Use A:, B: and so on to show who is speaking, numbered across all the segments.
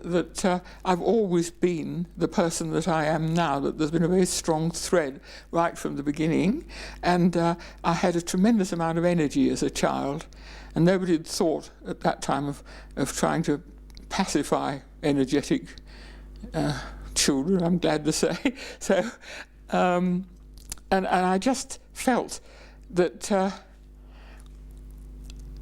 A: that I've always been the person that I am now, that there's been a very strong thread right from the beginning, and I had a tremendous amount of energy as a child, and nobody had thought at that time of trying to pacify energetic children, I'm glad to say. So, and I just felt that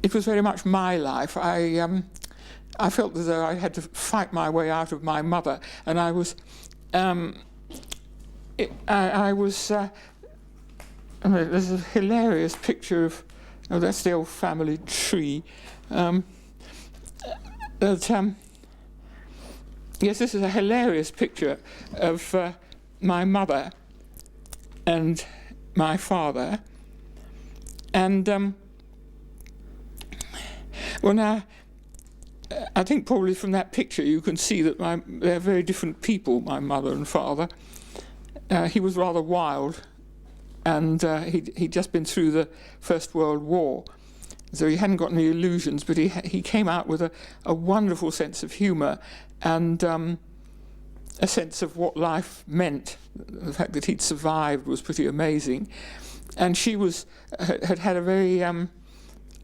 A: it was very much my life. I felt as though I had to fight my way out of my mother, and I was, there's a hilarious picture of, that's the old family tree. Yes, this is a hilarious picture of my mother and my father, and well, now I think probably from that picture you can see that they're very different people, my mother and father. He was rather wild, and he'd just been through the First World War, so he hadn't got any illusions, but he came out with a wonderful sense of humour and a sense of what life meant. The fact that he'd survived was pretty amazing. And she had a very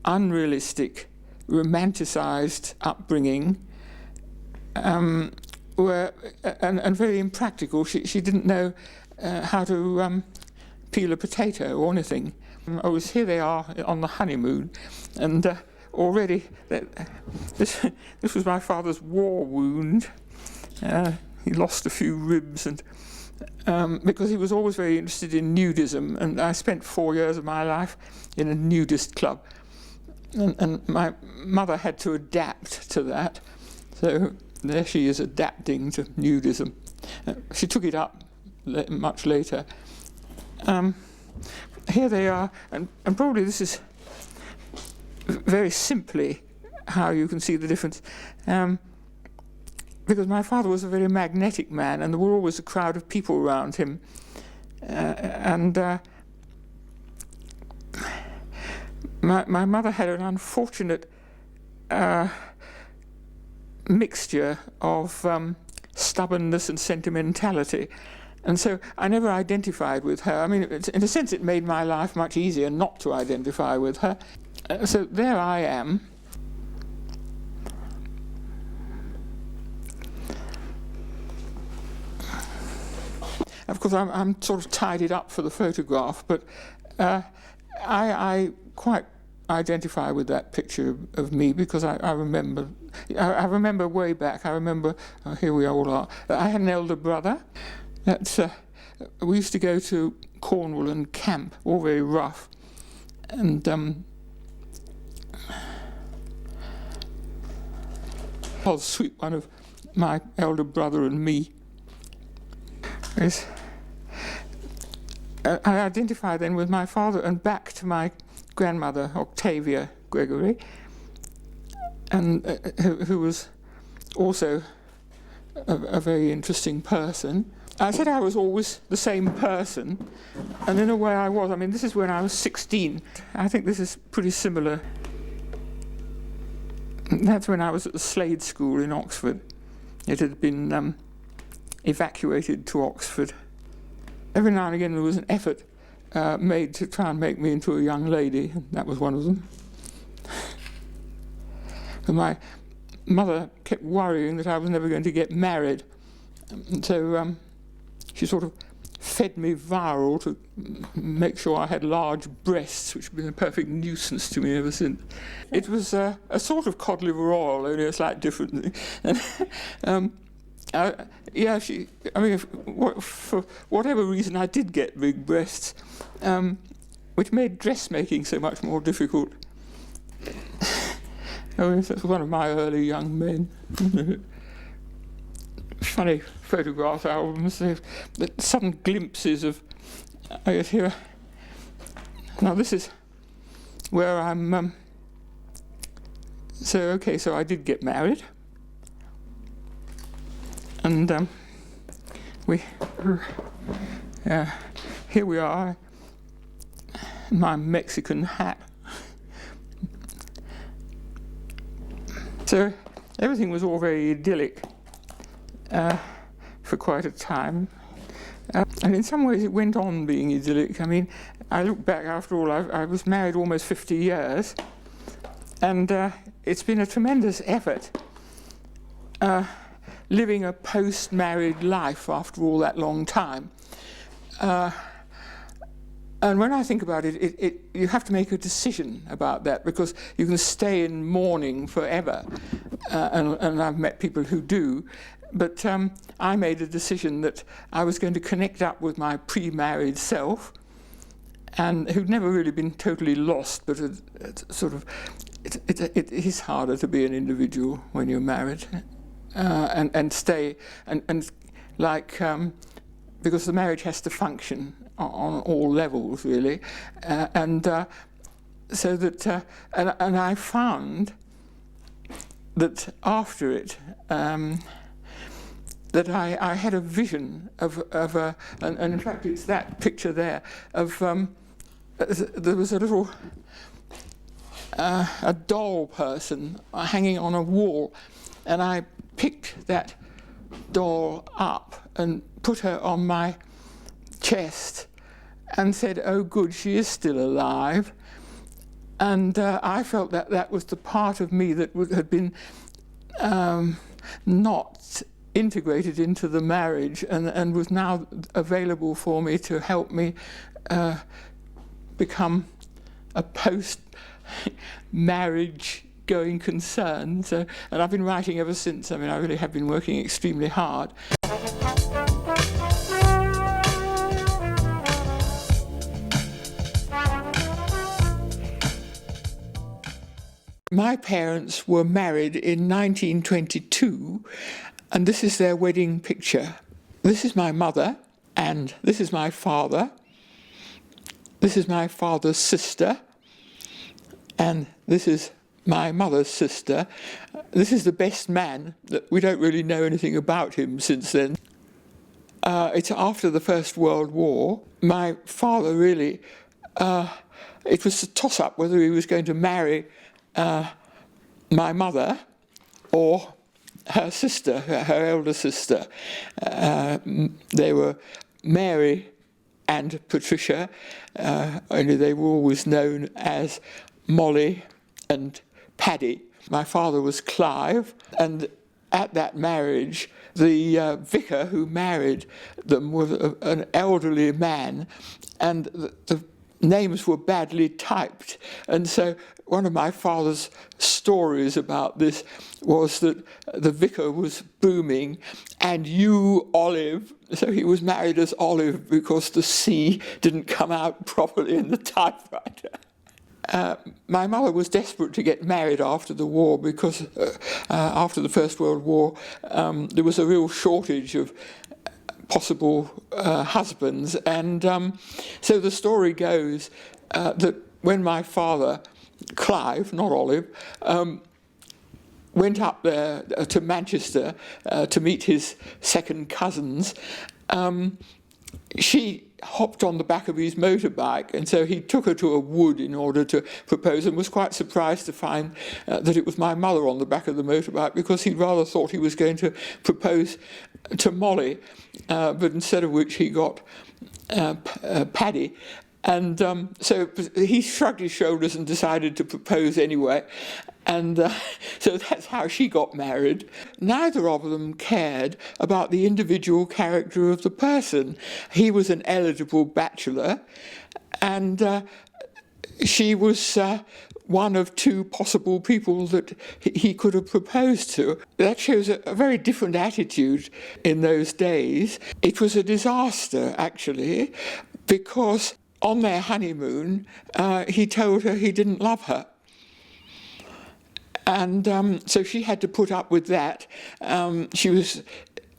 A: unrealistic, romanticised upbringing, and very impractical. She didn't know how to peel a potato or anything. Here they are on the honeymoon, and already this was my father's war wound. He lost a few ribs, and because he was always very interested in nudism, and I spent 4 years of my life in a nudist club, and my mother had to adapt to that, so there she is adapting to nudism. She took it up much later. Here they are, and probably this is very simply how you can see the difference, because my father was a very magnetic man, and there were always a crowd of people around him, and my mother had an unfortunate mixture of stubbornness and sentimentality. And so I never identified with her. I mean, in a sense, it made my life much easier not to identify with her. So there I am. Of course, I'm sort of tidied up for the photograph, but I quite identify with that picture of me, because I remember way back. I remember, here we all are. I had an elder brother. We used to go to Cornwall and camp, all very rough, and I'll sweep one of my elder brother and me. I identify then with my father and back to my grandmother, Octavia Gregory, and who was also a very interesting person. I said I was always the same person, and in a way I was. I mean, this is when I was 16. I think this is pretty similar. That's when I was at the Slade School in Oxford. It had been evacuated to Oxford. Every now and again there was an effort made to try and make me into a young lady, and that was one of them. And my mother kept worrying that I was never going to get married, and so she sort of fed me viral to make sure I had large breasts, which have been a perfect nuisance to me ever since. It was a sort of cod liver oil, only a slight different thing. For whatever reason, I did get big breasts, which made dressmaking so much more difficult. That's one of my early young men. Funny photograph albums, sudden glimpses of, I guess here. Now this is where I'm, so I did get married, and here we are, in my Mexican hat. So everything was all very idyllic. for quite a time. And in some ways it went on being idyllic. I mean, I look back, after all, I was married almost 50 years, and it's been a tremendous effort living a post-married life after all that long time. And when I think about it, you have to make a decision about that, because you can stay in mourning forever, and I've met people who do, but I made a decision that I was going to connect up with my pre-married self, and who'd never really been totally lost, but it is harder to be an individual when you're married, and stay, and like, because the marriage has to function on all levels, really, so that, and I found that after it, that I had a vision of and in fact it's that picture there, of, there was a little, a doll person hanging on a wall, and I picked that doll up and put her on my chest and said, "Oh good, she is still alive." And I felt that that was the part of me that had been not integrated into the marriage, and was now available for me to help me become a post-marriage going concern. So, and I've been writing ever since. I mean, I really have been working extremely hard. My parents were married in 1922, and this is their wedding picture. This is my mother, and this is my father. This is my father's sister, and this is my mother's sister. This is the best man. We don't really know anything about him since then. It's after the First World War. My father really, it was a toss-up whether he was going to marry my mother or her sister, her elder sister. They were Mary and Patricia, only they were always known as Molly and Paddy. My father was Clive, and at that marriage, the vicar who married them was an elderly man, and the names were badly typed, and so one of my father's stories about this was that the vicar was booming, "And you, Olive," so he was married as Olive because the C didn't come out properly in the typewriter. My mother was desperate to get married after the war because after the First World War there was a real shortage of possible husbands, and so the story goes that when my father, Clive, not Olive, went up there to Manchester to meet his second cousins, she hopped on the back of his motorbike, and so he took her to a wood in order to propose, and was quite surprised to find that it was my mother on the back of the motorbike, because he rather thought he was going to propose to Molly, but instead of which he got Paddy. And so he shrugged his shoulders and decided to propose anyway. And so that's how she got married. Neither of them cared about the individual character of the person. He was an eligible bachelor, and she was one of two possible people that he could have proposed to. That shows a very different attitude in those days. It was a disaster, actually, because on their honeymoon, he told her he didn't love her. And so she had to put up with that. She was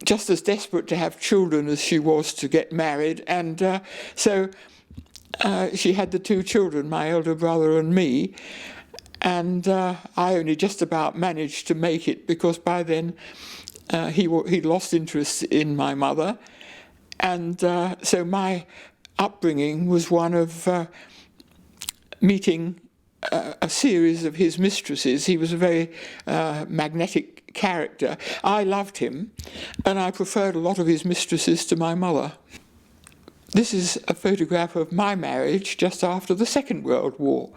A: just as desperate to have children as she was to get married. And so she had the two children, my elder brother and me. And I only just about managed to make it, because by then he'd lost interest in my mother. And so my upbringing was one of meeting a series of his mistresses. He was a very magnetic character. I loved him, and I preferred a lot of his mistresses to my mother. This is a photograph of my marriage just after the Second World War.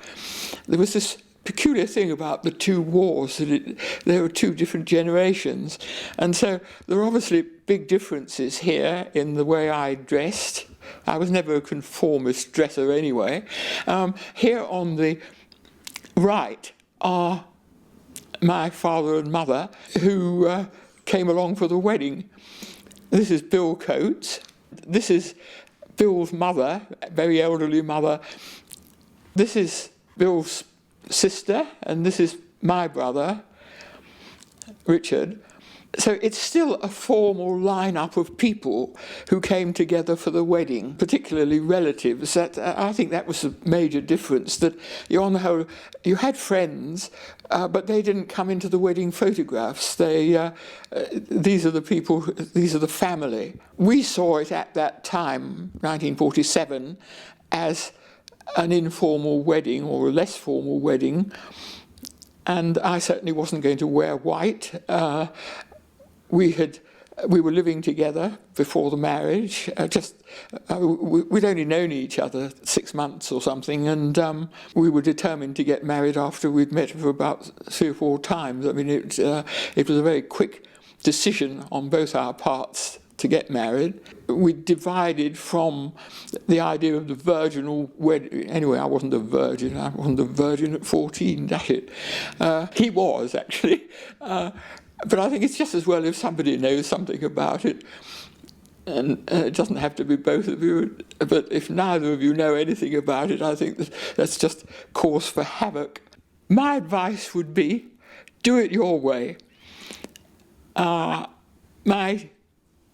A: There was this peculiar thing about the two wars, that there were two different generations, and so there are obviously big differences here in the way I dressed. I was never a conformist dresser anyway. Here on the right are my father and mother, who came along for the wedding. This is Bill Coates. This is Bill's mother, very elderly mother. This is Bill's sister, and this is my brother, Richard. So it's still a formal lineup of people who came together for the wedding, particularly relatives. I think that was a major difference, that on the whole, you had friends, but they didn't come into the wedding photographs. These are the people, these are the family. We saw it at that time, 1947, as an informal wedding or a less formal wedding, and I certainly wasn't going to wear white. We were living together before the marriage. We'd only known each other 6 months or something, and we were determined to get married after we'd met for about 3 or 4 times. I mean, it was a very quick decision on both our parts to get married. We divided from the idea of the virginal wedding. Anyway, I wasn't a virgin. I wasn't a virgin at 14, dash it. He was, actually. But I think it's just as well if somebody knows something about it. And it doesn't have to be both of you. But if neither of you know anything about it, I think that's just cause for havoc. My advice would be, do it your way. My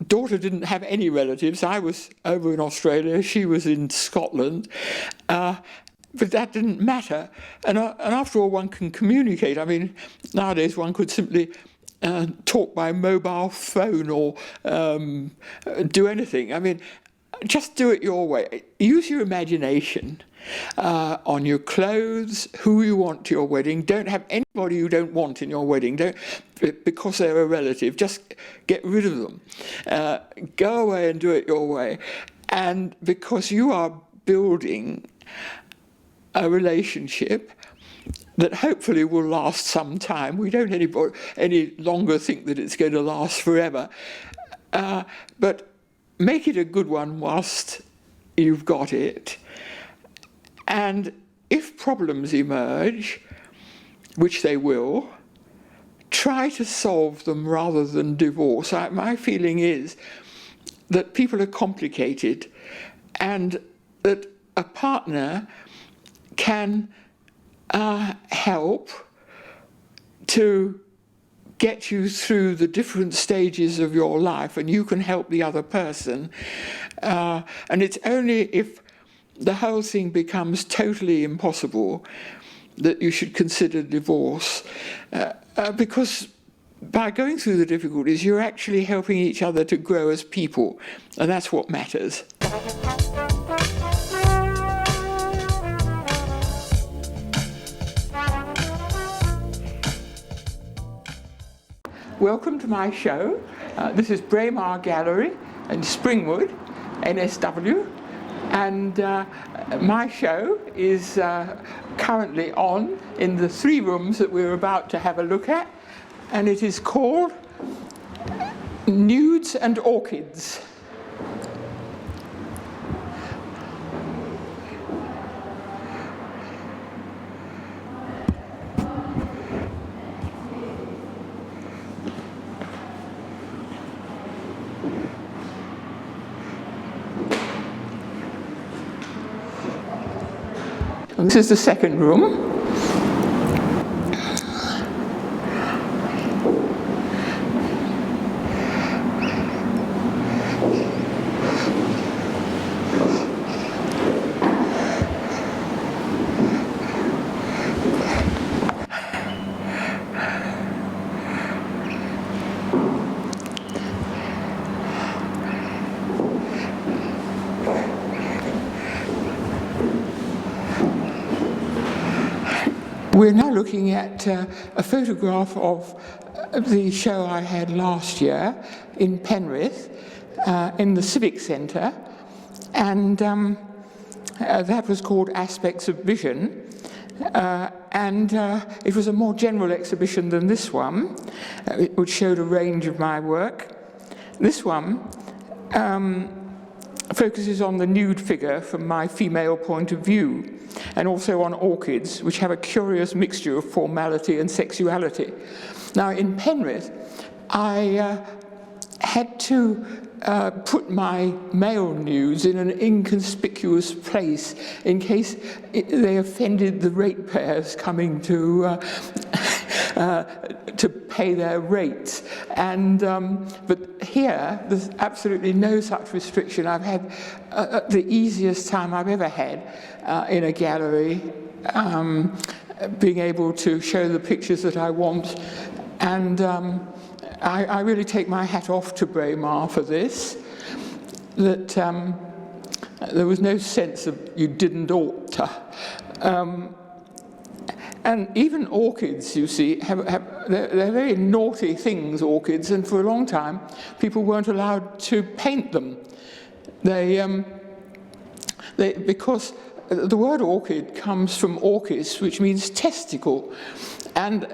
A: daughter didn't have any relatives. I was over in Australia. She was in Scotland. But that didn't matter. And after all, one can communicate. I mean, nowadays one could simply talk by mobile phone or do anything. I mean, just do it your way. Use your imagination on your clothes, who you want to your wedding. Don't have anybody you don't want in your wedding. Don't, because they're a relative. Just get rid of them. Go away and do it your way. And because you are building a relationship that hopefully will last some time. We don't any longer think that it's going to last forever. But make it a good one whilst you've got it. And if problems emerge, which they will, try to solve them rather than divorce. My feeling is that people are complicated, and that a partner can help to get you through the different stages of your life, and you can help the other person. And it's only if the whole thing becomes totally impossible that you should consider divorce, because by going through the difficulties, you're actually helping each other to grow as people, and that's what matters. Welcome to my show. This is Braemar Gallery in Springwood, NSW, and my show is currently on in the 3 rooms that we're about to have a look at, and it is called Nudes and Orchids. And this is the second room. We're now looking at a photograph of the show I had last year in Penrith, in the Civic Centre, and that was called Aspects of Vision, and it was a more general exhibition than this one, which showed a range of my work. This one focuses on the nude figure from my female point of view, and also on orchids, which have a curious mixture of formality and sexuality. Now, in Penrith, I had to put my male nudes in an inconspicuous place in case they offended the ratepayers coming to pay their rates. And but here, there's absolutely no such restriction. I've had the easiest time I've ever had in a gallery, being able to show the pictures that I want. And I really take my hat off to Braemar for this, that there was no sense of you didn't ought to. And even orchids, you see, they're very naughty things, orchids, and for a long time people weren't allowed to paint them. Because the word orchid comes from orchis, which means testicle. And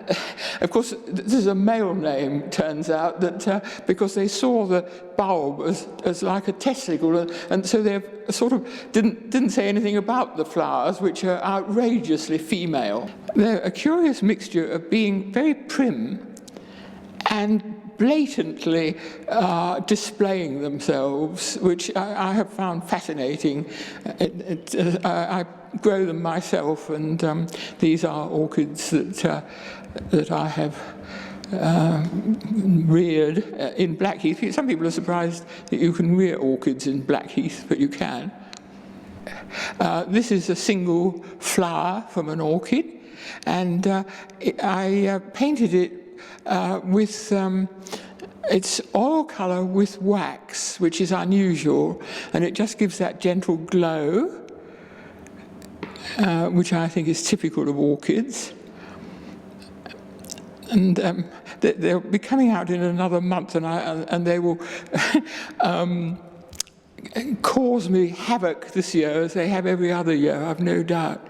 A: of course, this is a male name, turns out, that because they saw the bulb as like a testicle, and so they sort of didn't say anything about the flowers, which are outrageously female. They're a curious mixture of being very prim and blatantly displaying themselves, which I have found fascinating. I grow them myself, and these are orchids that I have reared in Blackheath. Some people are surprised that you can rear orchids in Blackheath, but you can. This is a single flower from an orchid, and I painted it with it's oil colour with wax, which is unusual, and it just gives that gentle glow, which I think is typical of orchids. And they'll be coming out in another month, and they will cause me havoc this year, as they have every other year, I've no doubt.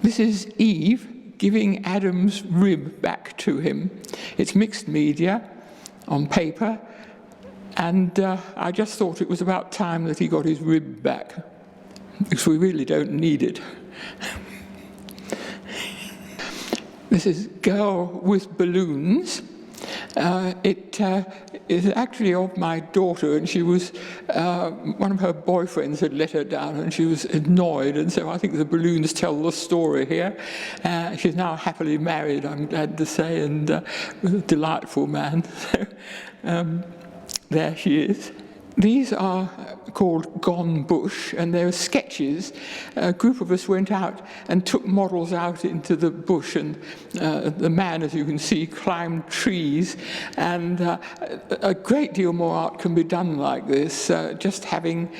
A: This is Eve giving Adam's rib back to him. It's mixed media on paper, and I just thought it was about time that he got his rib back, because we really don't need it. This is Girl with Balloons. It is actually of my daughter, and she was, one of her boyfriends had let her down, and she was annoyed, and so I think the balloons tell the story here. She's now happily married, I'm glad to say, and with a delightful man. So, there she is. These are called Gone Bush, and they're sketches. A group of us went out and took models out into the bush, and the man, as you can see, climbed trees, and a great deal more art can be done like this, just having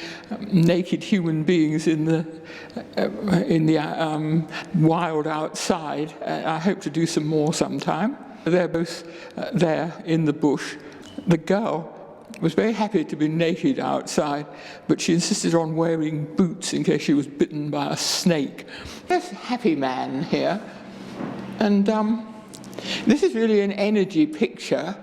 A: naked human beings in the wild outside. I hope to do some more sometime. They're both there in the bush. The girl was very happy to be naked outside, but she insisted on wearing boots in case she was bitten by a snake. There's a happy man here, and this is really an energy picture.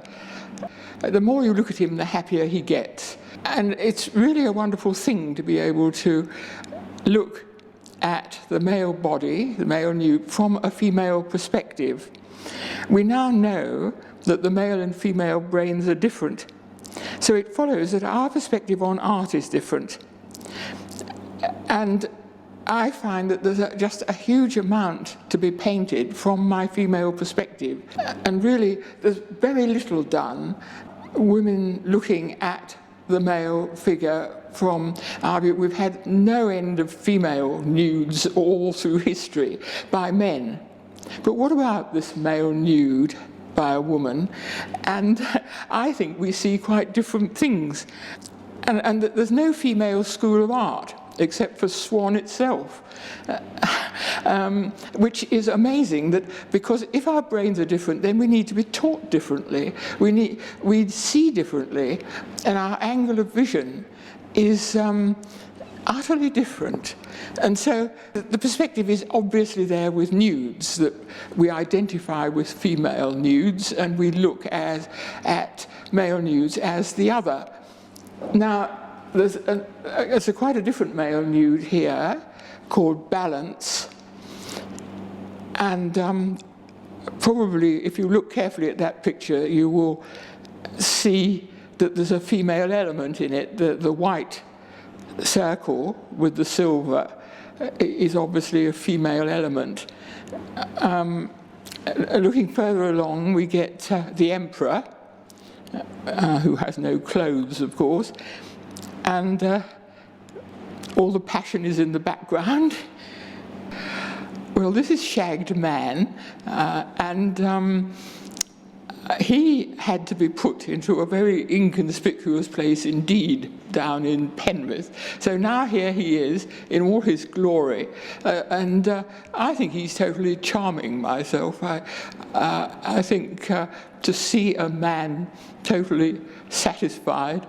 A: The more you look at him, the happier he gets. And it's really a wonderful thing to be able to look at the male body, the male nude, from a female perspective. We now know that the male and female brains are different. So it follows that our perspective on art is different. And I find that there's just a huge amount to be painted from my female perspective. And really, there's very little done, women looking at the male figure from our view. We've had no end of female nudes all through history by men. But what about this male nude by a woman? And I think we see quite different things. And there's no female school of art. except for swan itself. Which is amazing, that because if our brains are different, then we need to be taught differently. We see differently, and our angle of vision is utterly different. And so the perspective is obviously there with nudes, that we identify with female nudes and we look at male nudes as the other. Now, there's quite a different male nude here called Balance. And probably, if you look carefully at that picture, you will see that there's a female element in it. The white circle with the silver is obviously a female element. Looking further along, we get the emperor, who has no clothes, of course, and all the passion is in the background. Well, this is Shagged Man, and he had to be put into a very inconspicuous place indeed down in Penrith. So now here he is in all his glory, and I think he's totally charming myself. I think to see a man totally satisfied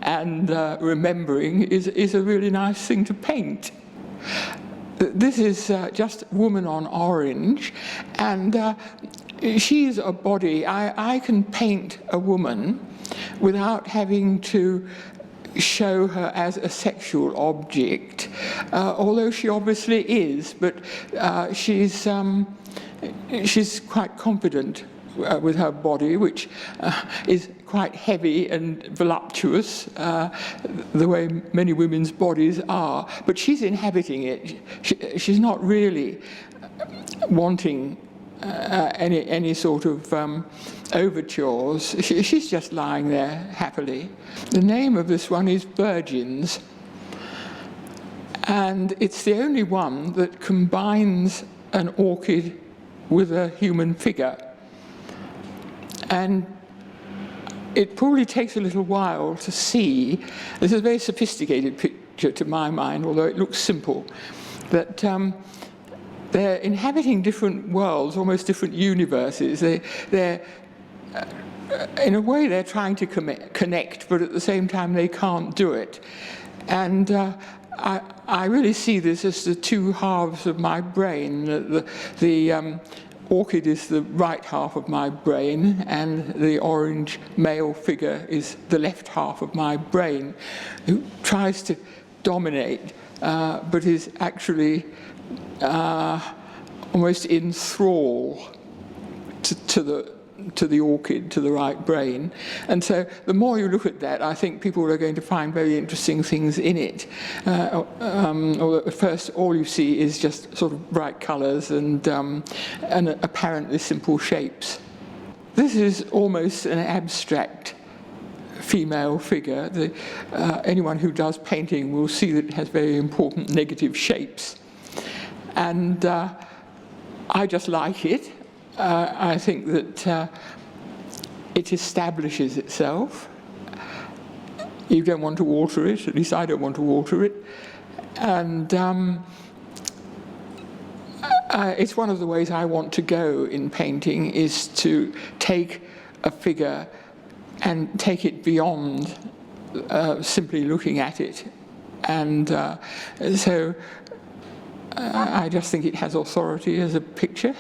A: and remembering is a really nice thing to paint. This is just Woman on Orange, and she's a body. I can paint a woman without having to show her as a sexual object, although she obviously is, but she's quite confident with her body, which is quite heavy and voluptuous, the way many women's bodies are. But she's inhabiting it. She's not really wanting any sort of overtures. She's just lying there happily. The name of this one is Virgins, and it's the only one that combines an orchid with a human figure. And it probably takes a little while to see. This is a very sophisticated picture to my mind, although it looks simple, that they're inhabiting different worlds, almost different universes. They're in a way, they're trying to connect, but at the same time, they can't do it. And I really see this as the two halves of my brain. The orchid is the right half of my brain, and the orange male figure is the left half of my brain, who tries to dominate, but is actually almost in thrall to the orchid, to the right brain. And so the more you look at that, I think people are going to find very interesting things in it. Although at first all you see is just sort of bright colours and apparently simple shapes. This is almost an abstract female figure. Anyone who does painting will see that it has very important negative shapes. And I just like it. I think that it establishes itself. You don't want to alter it, at least I don't want to alter it. And it's one of the ways I want to go in painting, is to take a figure and take it beyond simply looking at it. And so I just think it has authority as a picture.